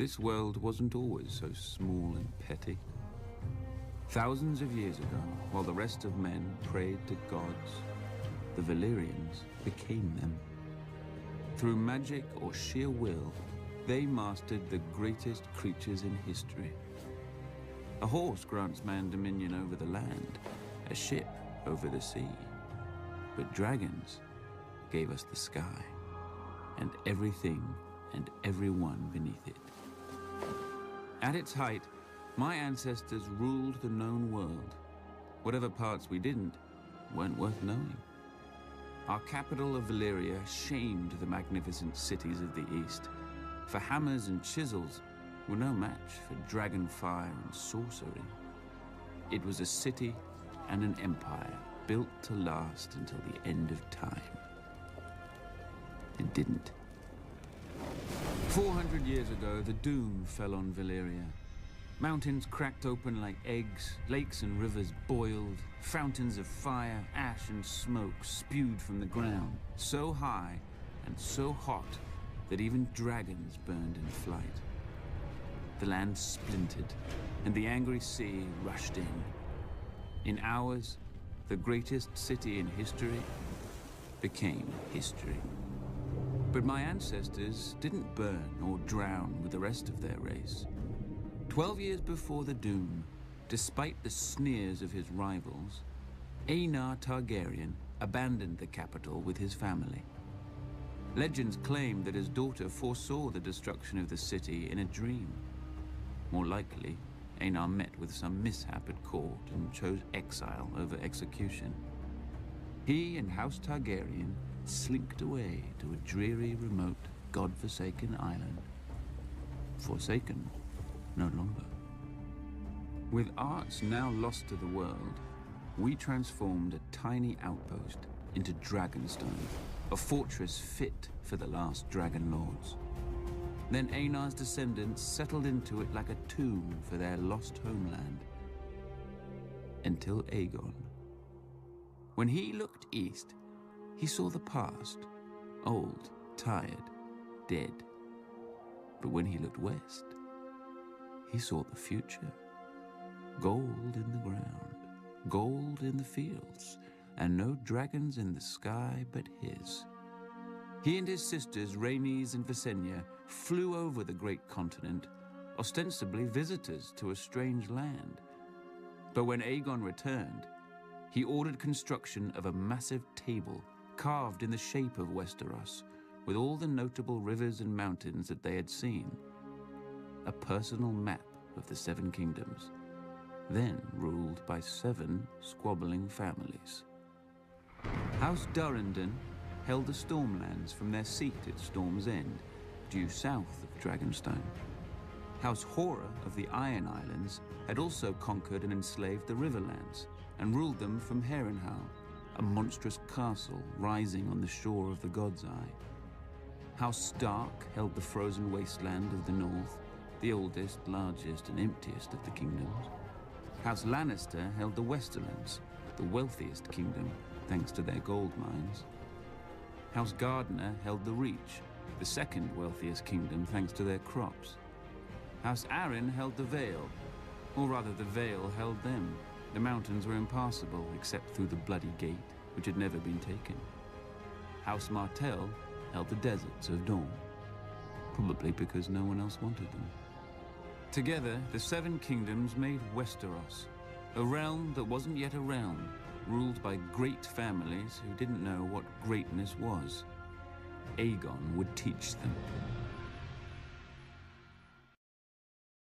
This world wasn't always so small and petty. Thousands of years ago, while the rest of men prayed to gods, the Valyrians became them. Through magic or sheer will, they mastered the greatest creatures in history. A horse grants man dominion over the land, a ship over the sea. But dragons gave us the sky, and everything and everyone beneath it. At its height, my ancestors ruled the known world. Whatever parts we didn't weren't worth knowing. Our capital of Valyria shamed the magnificent cities of the east, for hammers and chisels were no match for dragon fire and sorcery. It was a city and an empire built to last until the end of time. It didn't. 400 years ago, the doom fell on Valyria. Mountains cracked open like eggs, lakes and rivers boiled, fountains of fire, ash and smoke spewed from the ground, so high and so hot that even dragons burned in flight. The land splintered, and the angry sea rushed in. In hours, the greatest city in history became history. But my ancestors didn't burn or drown with the rest of their race. 12 years before the doom, despite the sneers of his rivals, Aenar Targaryen abandoned the capital with his family. Legends claim that his daughter foresaw the destruction of the city in a dream. More likely, Aenar met with some mishap at court and chose exile over execution. He and House Targaryen slinked away to a dreary, remote, god-forsaken island. Forsaken no longer. With arts now lost to the world, we transformed a tiny outpost into Dragonstone, a fortress fit for the last dragon lords. Then Aenar's descendants settled into it like a tomb for their lost homeland. Until Aegon. When he looked east, he saw the past, old, tired, dead. But when he looked west, he saw the future. Gold in the ground, gold in the fields, and no dragons in the sky but his. He and his sisters, Rhaenys and Visenya, flew over the great continent, ostensibly visitors to a strange land. But when Aegon returned, he ordered construction of a massive table carved in the shape of Westeros, with all the notable rivers and mountains that they had seen. A personal map of the Seven Kingdoms, then ruled by 7 squabbling families. House Durrandon held the Stormlands from their seat at Storm's End, due south of Dragonstone. House Hora of the Iron Islands had also conquered and enslaved the Riverlands and ruled them from Harrenhal, a monstrous castle rising on the shore of the God's Eye. House Stark held the frozen wasteland of the north, the oldest, largest, and emptiest of the kingdoms. House Lannister held the Westerlands, the wealthiest kingdom, thanks to their gold mines. House Gardner held the Reach, the second wealthiest kingdom, thanks to their crops. House Arryn held the Vale, or rather the Vale held them. The mountains were impassable, except through the Bloody Gate, which had never been taken. House Martell held the deserts of Dorne, probably because no one else wanted them. Together, the 7 kingdoms made Westeros, a realm that wasn't yet a realm, ruled by great families who didn't know what greatness was. Aegon would teach them.